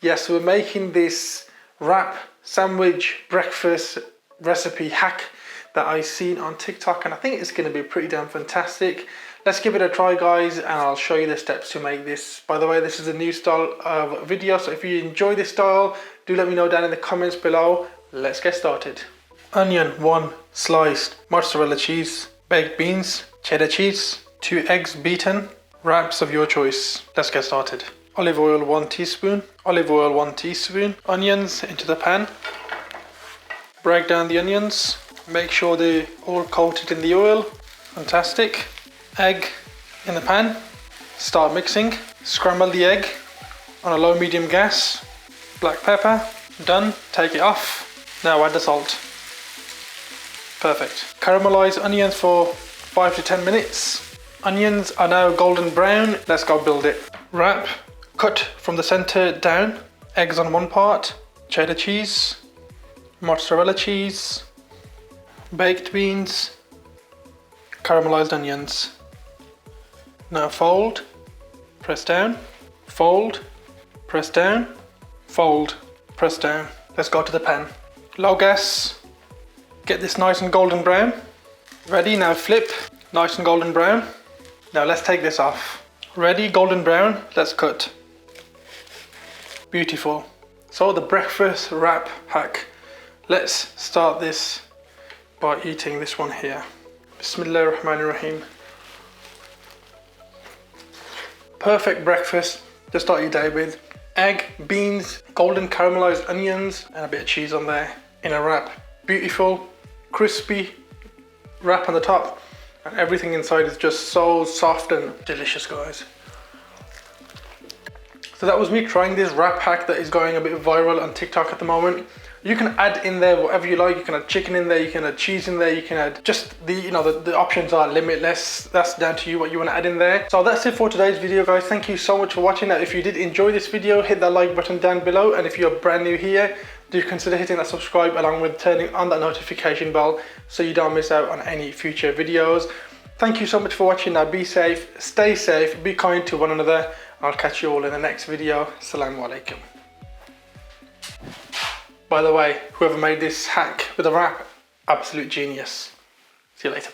Yes, we're making this wrap sandwich breakfast recipe hack that I've seen on TikTok, and I think it's going to be pretty damn fantastic. Let's give it a try, guys, and I'll show you the steps to make this. By the way, this is a new style of video, so if you enjoy this style, do let me know down in the comments below. Let's get started. Onion 1 sliced, mozzarella cheese, baked beans, cheddar cheese, 2 eggs beaten, wraps of your choice. Let's get started. Olive oil 1 teaspoon, olive oil 1 teaspoon, onions into the pan. Break down the onions, make sure they're all coated in the oil. Fantastic. Egg in the pan, start mixing. Scramble the egg on a low medium gas. Black pepper, done, take it off. Now add the salt. Perfect. Caramelize onions for 5 to 10 minutes. Onions are now golden brown. Let's go build it. Wrap, cut from the center down. Eggs on one part, cheddar cheese, mozzarella cheese, baked beans, caramelized onions. Now fold, press down, fold, press down, fold, press down. Let's go to the pan. Low gas. Get this nice and golden brown. Ready, now flip. Nice and golden brown. Now let's take this off. Ready, golden brown, let's cut. Beautiful. So the breakfast wrap hack. Let's start this by eating this one here. Bismillahirrahmanirrahim. Perfect breakfast to start your day with. Egg, beans, golden caramelized onions, and a bit of cheese on there in a wrap. Beautiful, crispy wrap on the top, and everything inside is just so soft and delicious, guys. So that was me trying this wrap hack that is going a bit viral on TikTok at the moment. You can add in there whatever you like. You can add chicken in there, you can add cheese in there, you can add just the options are limitless. That's down to you what you want to add in there. So that's it for today's video, guys. Thank you so much for watching. Now, if you did enjoy this video, hit that like button down below, and if you're brand new here, do consider hitting that subscribe along with turning on that notification bell so you don't miss out on any future videos. Thank you so much for watching. Now be safe, stay safe, be kind to one another. I'll catch you all in the next video. Assalamu alaikum. By the way, whoever made this hack with a wrap, absolute genius. See you later.